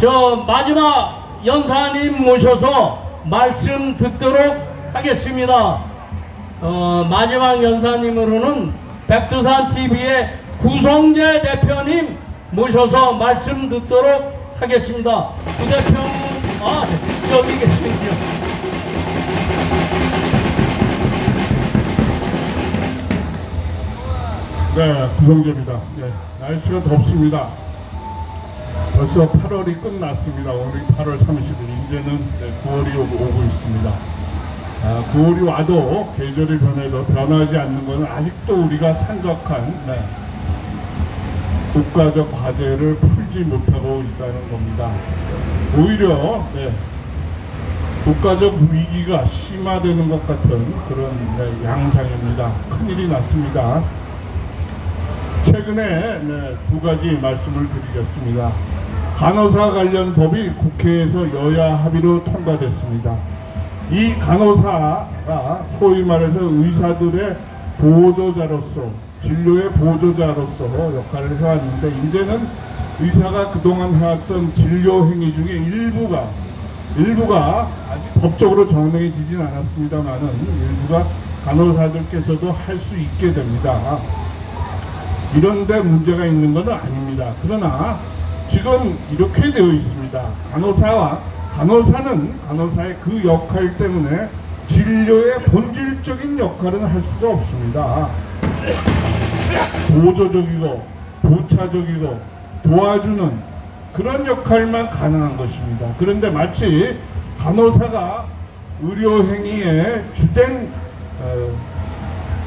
저 마지막 연사님 모셔서 말씀 듣도록 하겠습니다. 마지막 연사님으로는 백두산TV의 구성재 대표님 모셔서 말씀 듣도록 하겠습니다. 구 대표, 여기 계십니다. 네, 구성재입니다. 네, 날씨가 덥습니다. 벌써 8월이 끝났습니다. 오늘이 8월 30일, 이제는 9월이 오고 있습니다. 9월이 와도 계절이 변해도 변하지 않는 것은 아직도 우리가 산적한 국가적 과제를 풀지 못하고 있다는 겁니다. 오히려 국가적 위기가 심화되는 것 같은 그런 양상입니다. 큰일이 났습니다. 최근에 두 가지 말씀을 드리겠습니다. 간호사 관련 법이 국회에서 여야 합의로 통과됐습니다. 이 간호사가 소위 말해서 의사들의 보조자로서, 진료의 보조자로서 역할을 해왔는데, 이제는 의사가 그동안 해왔던 진료 행위 중에 일부가 아직 법적으로 정해지진 않았습니다만은 일부가 간호사들께서도 할 수 있게 됩니다. 이런데 문제가 있는 것은 아닙니다. 그러나 지금 이렇게 되어 있습니다. 간호사는 간호사의 그 역할 때문에 진료의 본질적인 역할은 할 수가 없습니다. 보조적이고 보차적이고 도와주는 그런 역할만 가능한 것입니다. 그런데 마치 간호사가 의료행위의 주된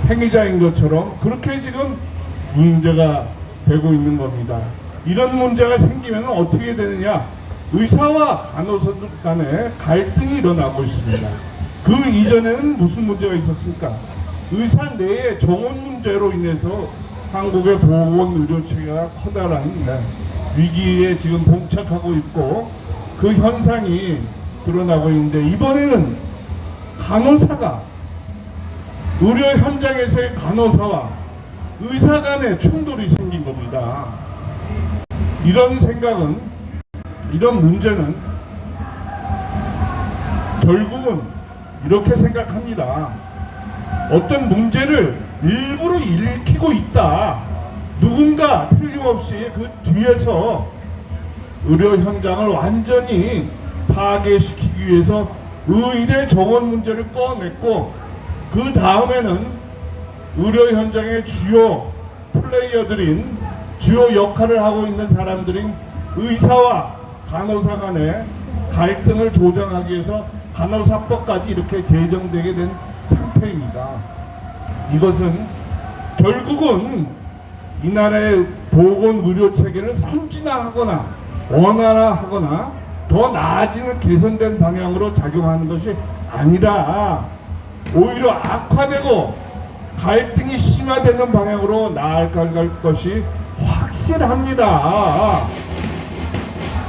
행위자인 것처럼 그렇게 지금 문제가 되고 있는 겁니다. 이런 문제가 생기면 어떻게 되느냐? 의사와 간호사들 간에 갈등이 일어나고 있습니다. 그 이전에는 무슨 문제가 있었습니까? 의사 내의 정원 문제로 인해서 한국의 보건의료체계가 커다란 위기에 지금 봉착하고 있고, 그 현상이 드러나고 있는데, 이번에는 간호사가 의료 현장에서의 간호사와 의사 간의 충돌이 생긴 겁니다. 이런 생각은, 이런 문제는 결국은 이렇게 생각합니다. 어떤 문제를 일부러 일으키고 있다. 누군가 틀림없이 그 뒤에서 의료 현장을 완전히 파괴시키기 위해서 의대 정원 문제를 꺼냈고, 그 다음에는 의료 현장의 주요 플레이어들인, 주요 역할을 하고 있는 사람들인 의사와 간호사 간의 갈등을 조정하기 위해서 간호사법까지 이렇게 제정되게 된 상태입니다. 이것은 결국은 이 나라의 보건의료체계를 선진화하거나 원활화하거나 더 나아지는 개선된 방향으로 작용하는 것이 아니라 오히려 악화되고 갈등이 심화되는 방향으로 나아갈 것이 확실합니다.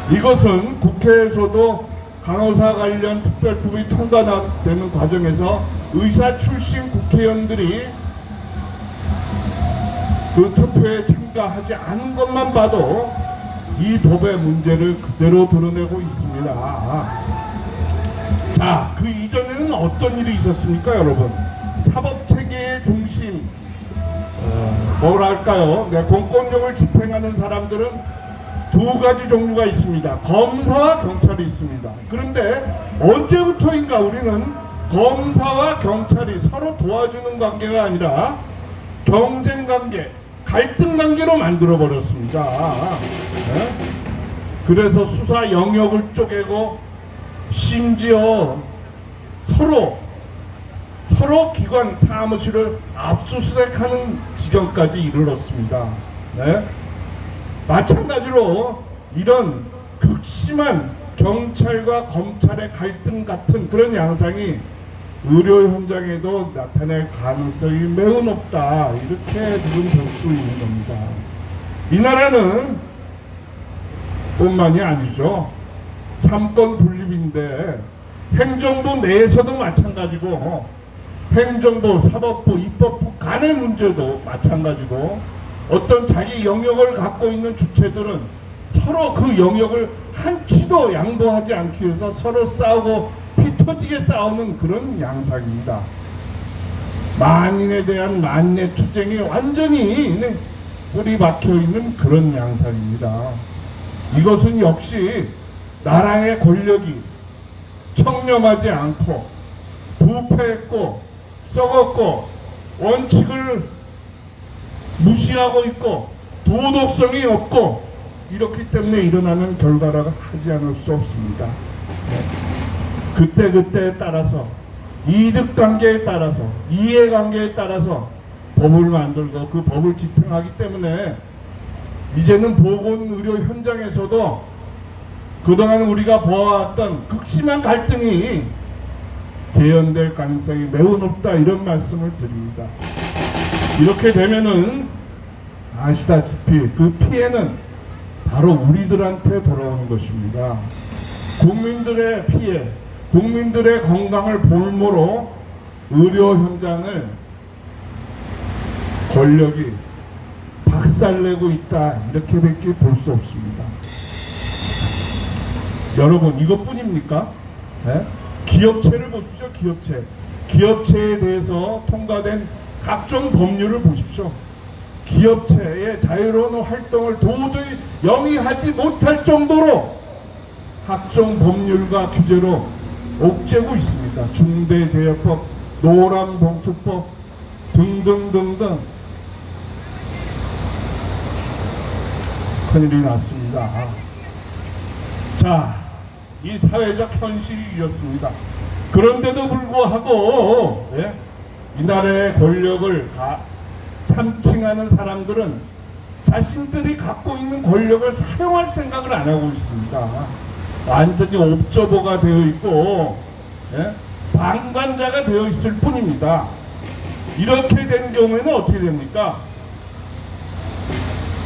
이것은 국회에서도 간호사 관련 특별법이 통과되는 과정에서 의사 출신 국회의원들이 그 투표에 참가하지 않은 것만 봐도 이 법의 문제를 그대로 드러내고 있습니다. 자, 그 이전에는 어떤 일이 있었습니까, 여러분? 사법체계의 중심, 뭐랄까요? 공권력을 집행하는 사람들은 두 가지 종류가 있습니다. 검사와 경찰이 있습니다. 그런데 언제부터인가 우리는 검사와 경찰이 서로 도와주는 관계가 아니라 경쟁 관계, 갈등 관계로 만들어 버렸습니다. 그래서 수사 영역을 쪼개고 심지어 서로 기관 사무실을 압수수색하는 지경까지 이르렀습니다. 마찬가지로 이런 극심한 경찰과 검찰의 갈등 같은 그런 양상이 의료 현장에도 나타날 가능성이 매우 높다, 이렇게 지금 볼 수 있는 겁니다. 이 나라는 뿐만이 아니죠. 삼권 분립인데 행정부 내에서도 마찬가지고 행정부, 사법부, 입법부 간의 문제도 마찬가지고 어떤 자기 영역을 갖고 있는 주체들은 서로 그 영역을 한치도 양보하지 않기 위해서 서로 싸우고 피 터지게 싸우는 그런 양상입니다. 만인에 대한 만내 투쟁이 완전히 뿌리 박혀 있는 그런 양상입니다. 이것은 역시 나라의 권력이 청렴하지 않고 부패했고 썩었고 원칙을 무시하고 있고 도덕성이 없고 이렇기 때문에 일어나는 결과라고 하지 않을 수 없습니다. 그때그때에 따라서 이득관계에 따라서 이해관계에 따라서 법을 만들고 그 법을 집행하기 때문에 이제는 보건의료 현장에서도 그동안 우리가 보아왔던 극심한 갈등이 재현될 가능성이 매우 높다, 이런 말씀을 드립니다. 이렇게 되면은 아시다시피 그 피해는 바로 우리들한테 돌아오는 것입니다. 국민들의 피해, 국민들의 건강을 볼모로 의료 현장을 권력이 박살내고 있다, 이렇게밖에 볼 수 없습니다. 여러분, 이것뿐입니까? 네? 기업체를 보십시오. 기업체에 대해서 통과된 각종 법률을 보십시오. 기업체의 자유로운 활동을 도저히 영위하지 못할 정도로 각종 법률과 규제로 옥죄고 있습니다. 중대재해법, 노란봉투법 등등등등 큰일이 났습니다. 자, 이 사회적 현실이 이렇습니다. 그런데도 불구하고 이 나라의 권력을 참칭하는 사람들은 자신들이 갖고 있는 권력을 사용할 생각을 안 하고 있습니다. 완전히 옵저버가 되어 있고 방관자가 되어 있을 뿐입니다. 이렇게 된 경우에는 어떻게 됩니까?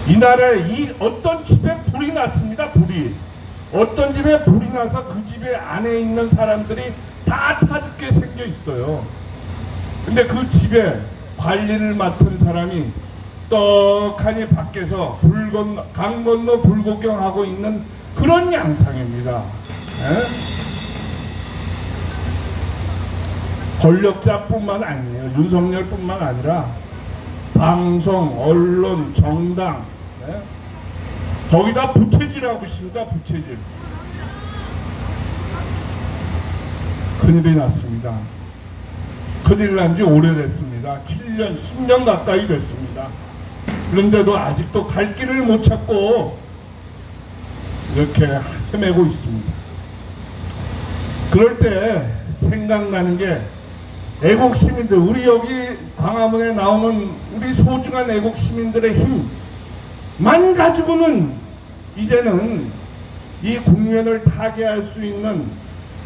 이 나라에 어떤 집에 불이 났습니다. 어떤 집에 불이 나서 그 집에 안에 있는 사람들이 다 타죽게 생겨 있어요. 근데 그 집에 관리를 맡은 사람이 떡하니 밖에서 강 건너 불구경하고 있는 그런 양상입니다. 권력자뿐만 아니에요. 윤석열뿐만 아니라 방송, 언론, 정당, 거기다 부채질하고 있습니다. 부채질. 큰일이 났습니다. 큰일 난 지 오래됐습니다. 7년, 10년 가까이 됐습니다. 그런데도 아직도 갈 길을 못 찾고 이렇게 헤매고 있습니다. 그럴 때 생각나는 게 애국 시민들, 우리 여기 광화문에 나오는 우리 소중한 애국 시민들의 힘만 가지고는 이제는 이 국면을 타개할 수 있는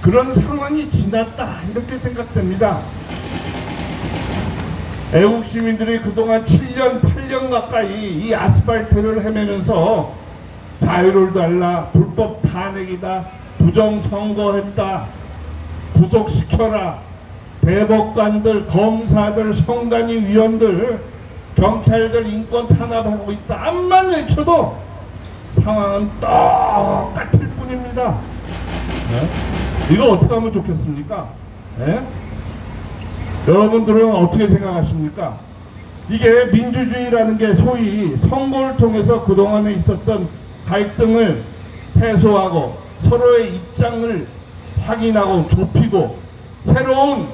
그런 상황이 지났다, 이렇게 생각됩니다. 애국 시민들이 그동안 7년, 8년 가까이 이 아스팔트를 헤매면서 자유를 달라, 불법 탄핵이다, 부정선거했다, 구속시켜라, 대법관들, 검사들, 성단위 위원들, 경찰들 인권 탄압하고 있다, 암만 외쳐도 상황은 똑같을 뿐입니다. 이거 어떻게 하면 좋겠습니까? 여러분들은 어떻게 생각하십니까? 이게 민주주의라는 게 소위 선거를 통해서 그동안에 있었던 갈등을 해소하고 서로의 입장을 확인하고 좁히고 새로운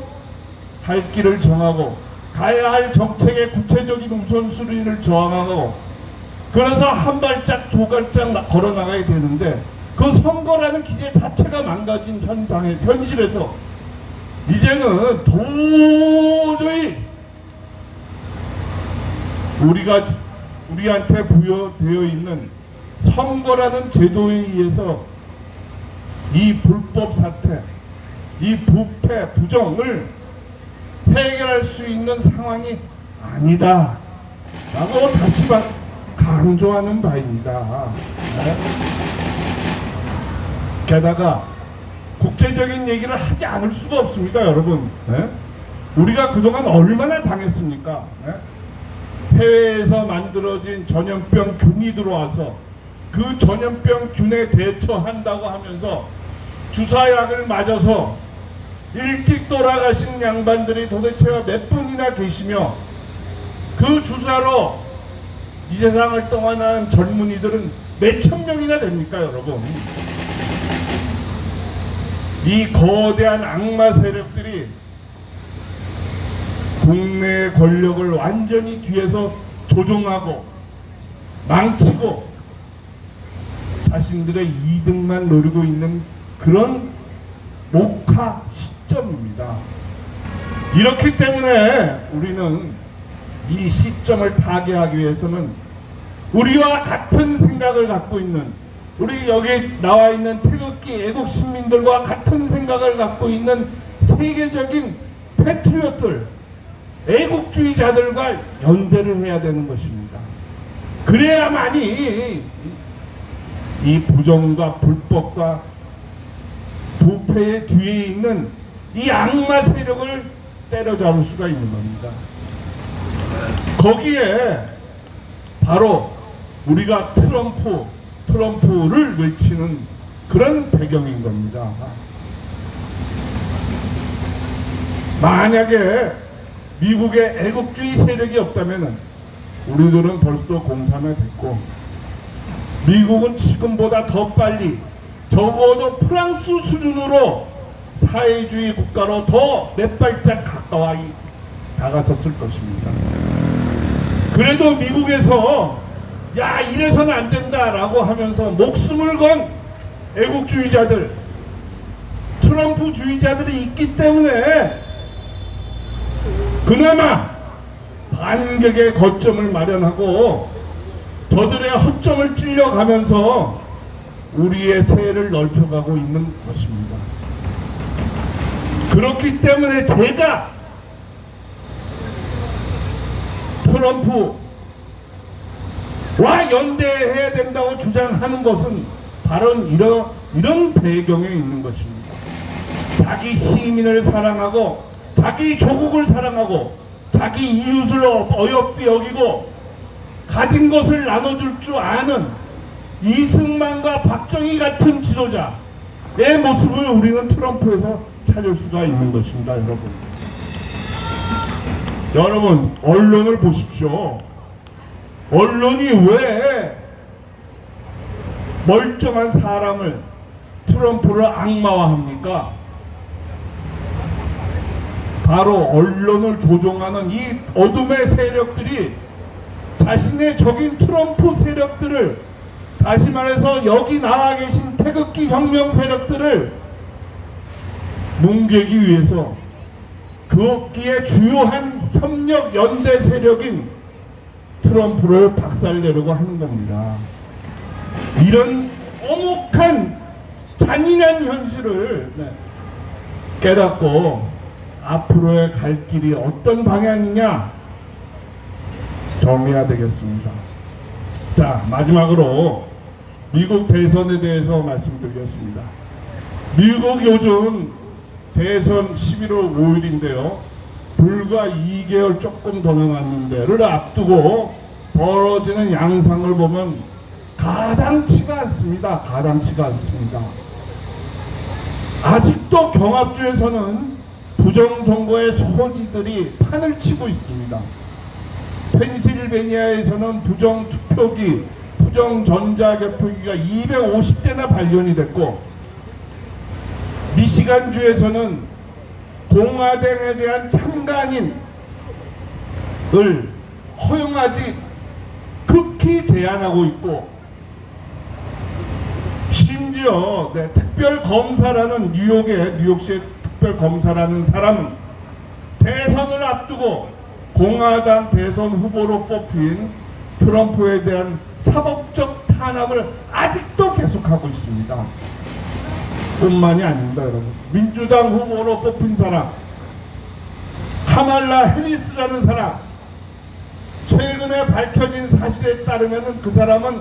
갈 길을 정하고 가야 할 정책의 구체적인 우선순위를 정하고 그래서 한 발짝 두 발짝 걸어 나가야 되는데 그 선거라는 기제 자체가 망가진 현실에서 이제는 도저히 우리한테 부여되어 있는 선거라는 제도에 의해서 이 불법 사태, 이 부패, 부정을 해결할 수 있는 상황이 아니다 라고 다시 강조하는 바입니다. 게다가 국제적인 얘기를 하지 않을 수가 없습니다, 여러분. 우리가 그동안 얼마나 당했습니까? 해외에서 만들어진 전염병 균이 들어와서 그 전염병균에 대처한다고 하면서 주사약을 맞아서 일찍 돌아가신 양반들이 도대체 몇 분이나 계시며, 그 주사로 이 세상을 떠나는 젊은이들은 몇천 명이나 됩니까, 여러분? 이 거대한 악마 세력들이 국내 권력을 완전히 뒤에서 조종하고 망치고 자신들의 이득만 노리고 있는 그런 목화 시점입니다. 이렇기 때문에 우리는 이 시점을 타개하기 위해서는 우리와 같은 생각을 갖고 있는, 우리 여기 나와 있는 태극기 애국 시민들과 같은 생각을 갖고 있는 세계적인 패트리엇들, 애국주의자들과 연대를 해야 되는 것입니다. 그래야만이 이 부정과 불법과 부패의 뒤에 있는 이 악마 세력을 때려잡을 수가 있는 겁니다. 거기에 바로 우리가 트럼프를 외치는 그런 배경인 겁니다. 만약에 미국의 애국주의 세력이 없다면 우리들은 벌써 공산화 됐고, 미국은 지금보다 더 빨리, 적어도 프랑스 수준으로 사회주의 국가로 더 몇 발짝 가까이 다가섰을 것입니다. 그래도 미국에서 야, 이래서는 안 된다라고 하면서 목숨을 건 애국주의자들, 트럼프주의자들이 있기 때문에 그나마 반격의 거점을 마련하고 저들의 허점을 찔러가면서 우리의 세를 넓혀가고 있는 것입니다. 그렇기 때문에 제가 트럼프와 연대해야 된다고 주장하는 것은 바로 이런 배경에 있는 것입니다. 자기 시민을 사랑하고 자기 조국을 사랑하고 자기 이웃을 어여삐 여기고 가진 것을 나눠줄 줄 아는 이승만과 박정희 같은 지도자의 모습을 우리는 트럼프에서 찾을 수가 있는 것입니다. 여러분 언론을 보십시오. 언론이 왜 멀쩡한 사람을, 트럼프를 악마화합니까? 바로 언론을 조종하는 이 어둠의 세력들이 자신의 적인 트럼프 세력들을, 다시 말해서 여기 나와 계신 태극기 혁명 세력들을 뭉개기 위해서 그기에 주요한 협력 연대 세력인 트럼프를 박살내려고 하는 겁니다. 이런 엄혹한 잔인한 현실을 깨닫고 앞으로의 갈 길이 어떤 방향이냐 정해야 되겠습니다. 자, 마지막으로 미국 대선에 대해서 말씀드리겠습니다. 미국 요즘 대선 11월 5일인데요. 불과 2개월 조금 더 남았는데를 앞두고 벌어지는 양상을 보면 가당치가 않습니다. 가당치가 않습니다. 아직도 경합주에서는 부정선거의 소지들이 판을 치고 있습니다. 펜실베니아에서는 부정투표기, 부정전자개표기가 250대나 발견이 됐고, 미시간주에서는 공화당에 대한 참관인을 허용하지 극히 제한하고 있고, 심지어 특별검사라는 뉴욕시의 특별검사라는 사람은 대선을 앞두고 공화당 대선 후보로 뽑힌 트럼프에 대한 사법적 탄압을 아직도 계속하고 있습니다. 뿐만이 아닙니다, 여러분. 민주당 후보로 뽑힌 사람, 카말라 해리스라는 사람, 최근에 밝혀진 사실에 따르면 그 사람은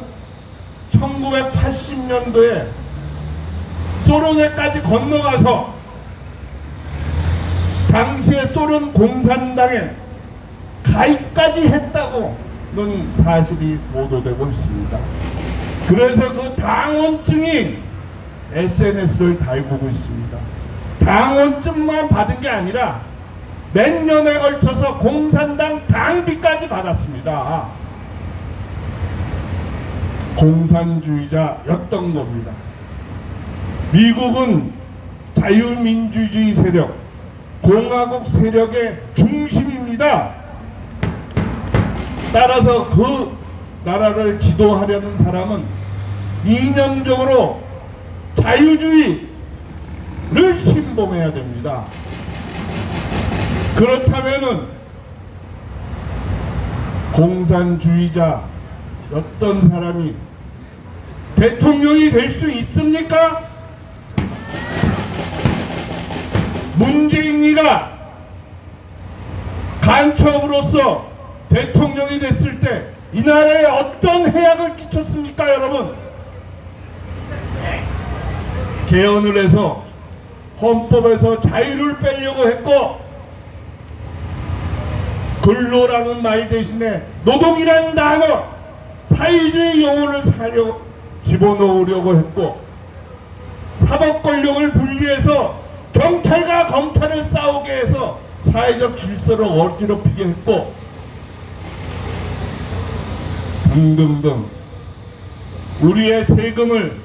1980년도에 소련에까지 건너가서 당시에 소련 공산당에 가입까지 했다고는 사실이 보도되고 있습니다. 그래서 그 당원증이 SNS를 달구고 있습니다. 당원증만 받은 게 아니라 몇 년에 걸쳐서 공산당 당비까지 받았습니다. 공산주의자였던 겁니다. 미국은 자유민주주의 세력, 공화국 세력의 중심입니다. 따라서 그 나라를 지도하려는 사람은 이념적으로 자유주의를 신봉해야 됩니다. 그렇다면은 공산주의자였던 사람이 대통령이 될 수 있습니까? 문재인이가 간첩으로서 대통령이 됐을 때 이 나라에 어떤 해악을 끼쳤습니까, 여러분? 개헌을 해서 헌법에서 자유를 빼려고 했고, 근로라는 말 대신에 노동이라는 단어, 사회주의 용어를 집어넣으려고 했고, 사법 권력을 분리해서 경찰과 검찰을 싸우게 해서 사회적 질서를 어지럽히게 했고, 등등등. 우리의 세금을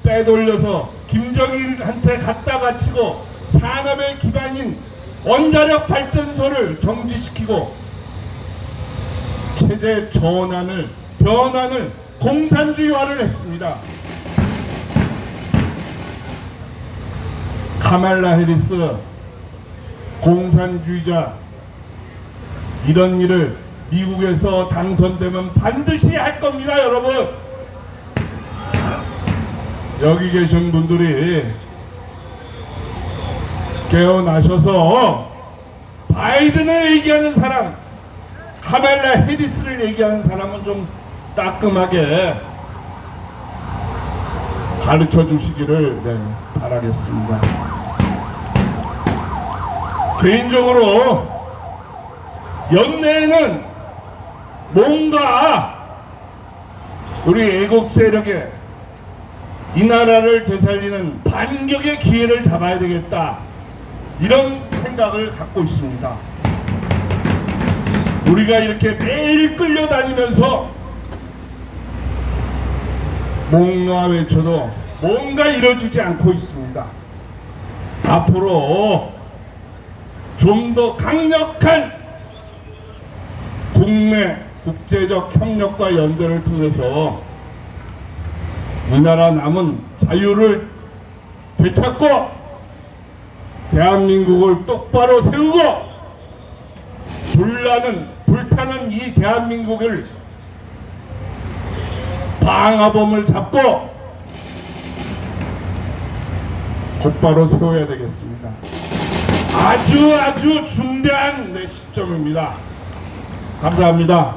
빼돌려서 김정일한테 갖다 바치고 산업의 기반인 원자력 발전소를 정지시키고 체제 변환을 공산주의화를 했습니다. 카말라 해리스 공산주의자, 이런 일을 미국에서 당선되면 반드시 할 겁니다, 여러분. 여기 계신 분들이 깨어나셔서 바이든을 얘기하는 사람, 카말라 해리스를 얘기하는 사람은 좀 따끔하게 가르쳐 주시기를 바라겠습니다. 개인적으로 연내에는 뭔가 우리 애국 세력에 이 나라를 되살리는 반격의 기회를 잡아야 되겠다, 이런 생각을 갖고 있습니다. 우리가 이렇게 매일 끌려다니면서 뭔가 외쳐도 뭔가 이루어지지 않고 있습니다. 앞으로 좀 더 강력한 국내 국제적 협력과 연대를 통해서 이 나라 남은 자유를 되찾고 대한민국을 똑바로 세우고 불타는 이 대한민국을 방화범을 잡고 곧바로 세워야 되겠습니다. 아주 중대한 시점입니다. 감사합니다.